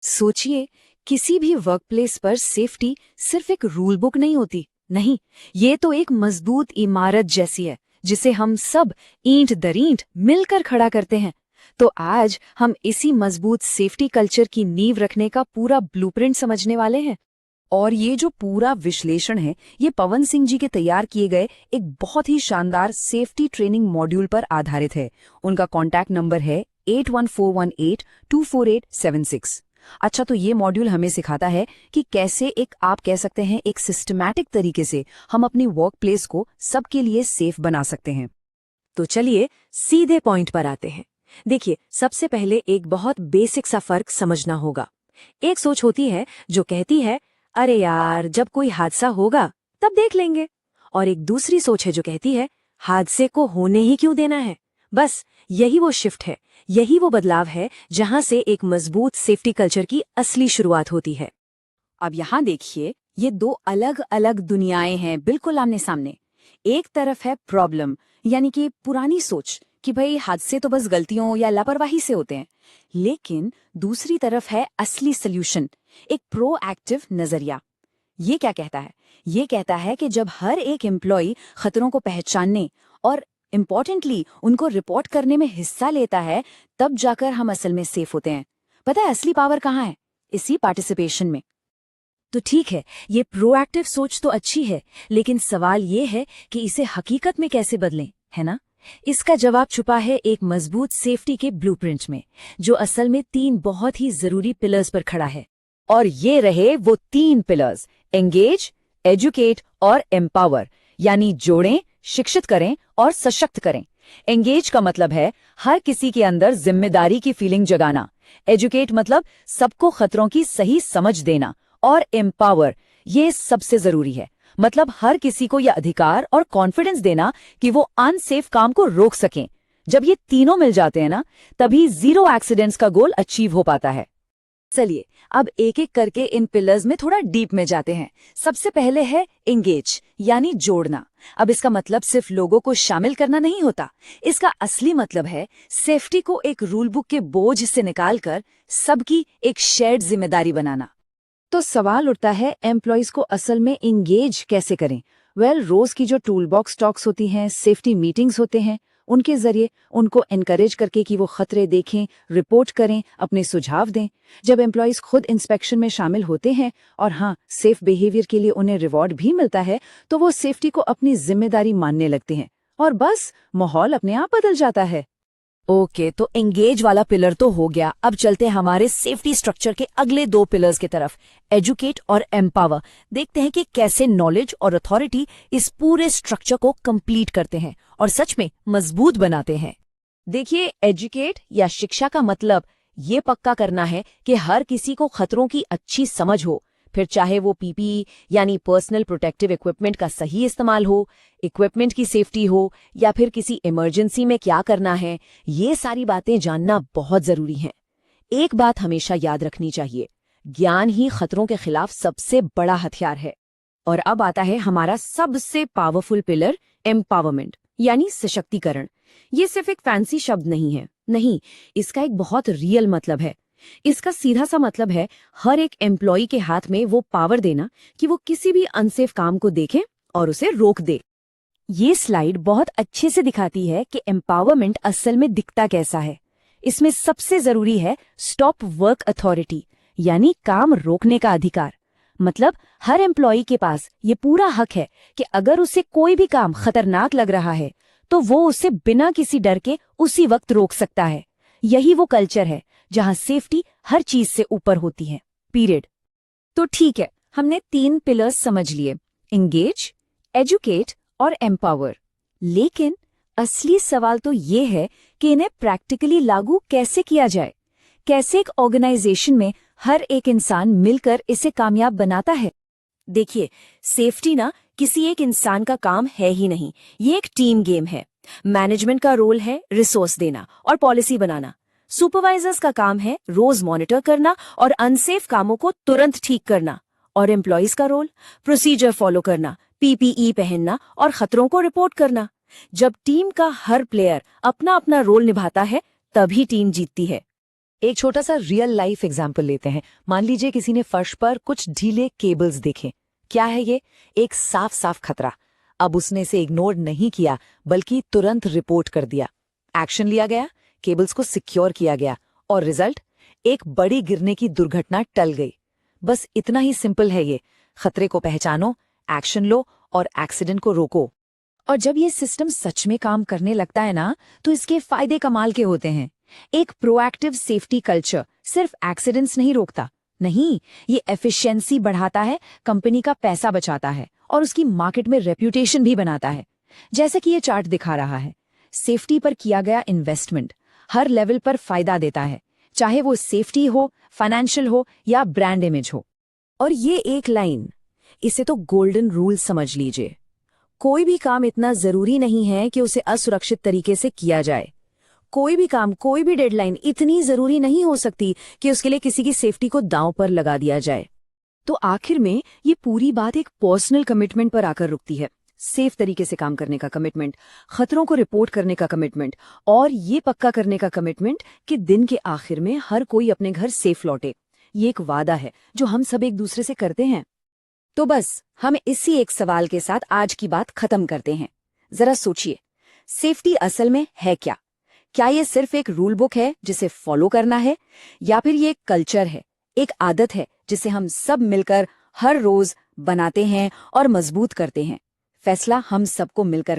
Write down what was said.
सोचिए, किसी भी वर्कप्लेस पर सेफ्टी सिर्फ एक रूल बुक नहीं होती। नहीं, ये तो एक मजबूत इमारत जैसी है जिसे हम सब ईंट दर ईंट मिलकर खड़ा करते हैं। तो आज हम इसी मजबूत सेफ्टी कल्चर की नींव रखने का पूरा ब्लूप्रिंट समझने वाले हैं। और ये जो पूरा विश्लेषण है ये पवन सिंह जी के तैयार किए गए एक बहुत ही शानदार सेफ्टी ट्रेनिंग मॉड्यूल पर आधारित है। उनका कॉन्टैक्ट नंबर है 8141824876। अच्छा, तो ये मॉड्यूल हमें सिखाता है कि कैसे एक आप कह सकते हैं एक सिस्टमैटिक तरीके से हम अपनी वर्क प्लेस को सबके लिए सेफ बना सकते हैं। तो चलिए सीधे पॉइंट पर आते हैं। देखिए, सबसे पहले एक बहुत बेसिक सा फर्क समझना होगा। एक सोच होती है जो कहती है, अरे यार, जब कोई हादसा होगा तब देख लेंगे। और एक दूसरी सोच है जो कहती है, हादसे को होने ही क्यों देना है। बस यही वो शिफ्ट है, यही वो बदलाव है जहां से एक मजबूत सेफ्टी कल्चर की असली शुरुआत होती है। अब यहाँ देखिए, ये दो अलग अलग दुनियाएं हैं बिल्कुल आमने सामने। एक तरफ है प्रॉब्लम, यानी कि पुरानी सोच कि भाई हादसे तो बस गलतियों या लापरवाही से होते हैं। लेकिन दूसरी तरफ है असली सल्यूशन, एक प्रोएक्टिव नजरिया। ये क्या कहता है? ये कहता है कि जब हर एक एम्प्लॉय खतरों को पहचानने और इम्पोर्टेंटली उनको रिपोर्ट करने में हिस्सा लेता है, तब जाकर हम असल में सेफ होते हैं। पता है असली पावर कहाँ है? इसी पार्टिसिपेशन में। तो ठीक है, ये प्रोएक्टिव सोच तो अच्छी है, लेकिन सवाल ये है कि इसे हकीकत में कैसे बदलें, है ना? इसका जवाब छुपा है एक मजबूत सेफ्टी के ब्लूप्रिंट में, जो असल में 3 बहुत ही जरूरी पिलर्स पर खड़ा है। और ये रहे वो 3 पिलर्स, एंगेज, एजुकेट और एम्पावर, यानी जोड़ें, शिक्षित करें और सशक्त करें। एंगेज का मतलब है हर किसी के अंदर जिम्मेदारी की फीलिंग जगाना। एजुकेट मतलब सबको खतरों की सही समझ देना। और एम्पावर, ये सबसे जरूरी है, मतलब हर किसी को यह अधिकार और कॉन्फिडेंस देना कि वो अनसेफ काम को रोक सकें। जब ये तीनों मिल जाते हैं ना, तभी 0 एक्सीडेंट्स का गोल अचीव हो पाता है। चलिए अब एक एक करके इन पिलर्स में थोड़ा डीप में जाते हैं। सबसे पहले है एंगेज, यानी जोड़ना। अब इसका मतलब सिर्फ लोगों को शामिल करना नहीं होता। इसका असली मतलब है सेफ्टी को एक रूल बुक के बोझ से निकालकर सबकी एक शेयर्ड जिम्मेदारी बनाना। तो सवाल उठता है, एम्प्लॉयज को असल में इंगेज कैसे करें? रोज की जो टूल बॉक्स टॉक्स होती हैं, सेफ्टी मीटिंग्स होते हैं, उनके जरिए उनको एनकरेज करके कि वो खतरे देखें, रिपोर्ट करें, अपने सुझाव दें। जब एम्प्लॉयज खुद इंस्पेक्शन में शामिल होते हैं और हाँ, सेफ बिहेवियर के लिए उन्हें रिवॉर्ड भी मिलता है, तो वो सेफ्टी को अपनी जिम्मेदारी मानने लगते हैं और बस माहौल अपने आप बदल जाता है। ओके, तो एंगेज वाला पिलर तो हो गया। अब चलते हैं हमारे सेफ्टी स्ट्रक्चर के अगले 2 पिलर्स की तरफ, एजुकेट और एम्पावर। देखते हैं कि कैसे नॉलेज और अथॉरिटी इस पूरे स्ट्रक्चर को कंप्लीट करते हैं और सच में मजबूत बनाते हैं। देखिए, एजुकेट या शिक्षा का मतलब ये पक्का करना है कि हर किसी को खतरों की अच्छी समझ हो, फिर चाहे वो पीपीई यानी पर्सनल प्रोटेक्टिव इक्विपमेंट का सही इस्तेमाल हो, इक्विपमेंट की सेफ्टी हो, या फिर किसी इमरजेंसी में क्या करना है, ये सारी बातें जानना बहुत जरूरी है। एक बात हमेशा याद रखनी चाहिए, ज्ञान ही खतरों के खिलाफ सबसे बड़ा हथियार है। और अब आता है हमारा सबसे पावरफुल पिलर, एम्पावरमेंट यानी सशक्तिकरण। ये सिर्फ एक फैंसी शब्द नहीं है, नहीं, इसका एक बहुत रियल मतलब है। इसका सीधा सा मतलब है हर एक एम्प्लॉय के हाथ में वो पावर देना कि वो किसी भी अनसेफ काम को देखे और उसे रोक दे। ये स्लाइड बहुत अच्छे से दिखाती है कि एम्पावरमेंट असल में दिखता कैसा है। इसमें सबसे जरूरी है स्टॉप वर्क अथॉरिटी, यानी काम रोकने का अधिकार। मतलब हर एम्प्लॉय के पास ये पूरा हक है कि अगर उसे कोई भी काम खतरनाक लग रहा है तो वो उसे बिना किसी डर के उसी वक्त रोक सकता है। यही वो कल्चर है जहां सेफ्टी हर चीज से ऊपर होती है, पीरियड। तो ठीक है, हमने 3 पिलर्स समझ लिए, एंगेज, एजुकेट और एम्पावर। लेकिन असली सवाल तो ये है कि इन्हें प्रैक्टिकली लागू कैसे किया जाए। कैसे एक ऑर्गेनाइजेशन में हर एक इंसान मिलकर इसे कामयाब बनाता है। देखिए, सेफ्टी ना किसी एक इंसान का काम है ही नहीं, ये एक टीम गेम है। मैनेजमेंट का रोल है रिसोर्स देना और पॉलिसी बनाना। सुपरवाइजर्स का काम है रोज मॉनिटर करना और अनसेफ कामों को तुरंत ठीक करना। और एम्प्लॉयज का रोल प्रोसीजर फॉलो करना, पीपीई पहनना और खतरों को रिपोर्ट करना। जब टीम का हर प्लेयर अपना अपना रोल निभाता है, तभी टीम जीतती है। एक छोटा सा रियल लाइफ एग्जाम्पल लेते हैं। मान लीजिए किसी ने फर्श पर कुछ ढीले केबल्स देखे। क्या है ये? एक साफ साफ खतरा। अब उसने इसे इग्नोर नहीं किया, बल्कि तुरंत रिपोर्ट कर दिया। एक्शन लिया गया, केबल्स को सिक्योर किया गया, और रिजल्ट, एक बड़ी गिरने की दुर्घटना टल गई। बस इतना ही सिंपल है ये। खतरे को पहचानो, एक्शन लो और एक्सीडेंट को रोको। और जब ये सिस्टम सच में काम करने लगता है ना, तो इसके फायदे कमाल के होते हैं। एक प्रोएक्टिव सेफ्टी कल्चर सिर्फ एक्सीडेंट्स नहीं रोकता, नहीं, ये एफिशिएंसी बढ़ाता है, कंपनी का पैसा बचाता है और उसकी मार्केट में रेप्यूटेशन भी बनाता है। जैसे कि ये चार्ट दिखा रहा है, सेफ्टी पर किया गया इन्वेस्टमेंट हर लेवल पर फायदा देता है, चाहे वो सेफ्टी हो, फाइनेंशियल हो या ब्रांड इमेज हो। और ये एक लाइन, इसे तो गोल्डन रूल समझ लीजिए। कोई भी काम इतना जरूरी नहीं है कि उसे असुरक्षित तरीके से किया जाए। कोई भी काम, कोई भी डेडलाइन इतनी जरूरी नहीं हो सकती कि उसके लिए किसी की सेफ्टी को दांव पर लगा दिया जाए। तो आखिर में ये पूरी बात एक पर्सनल कमिटमेंट पर आकर रुकती है। सेफ तरीके से काम करने का कमिटमेंट, खतरों को रिपोर्ट करने का कमिटमेंट, और ये पक्का करने का कमिटमेंट कि दिन के आखिर में हर कोई अपने घर सेफ लौटे। ये एक वादा है जो हम सब एक दूसरे से करते हैं। तो बस हम इसी एक सवाल के साथ आज की बात खत्म करते हैं। जरा सोचिए, सेफ्टी असल में है क्या? क्या ये सिर्फ एक रूल बुक है जिसे फॉलो करना है, या फिर ये एक कल्चर है, एक आदत है जिसे हम सब मिलकर हर रोज बनाते हैं और मजबूत करते हैं? फैसला हम सबको मिलकर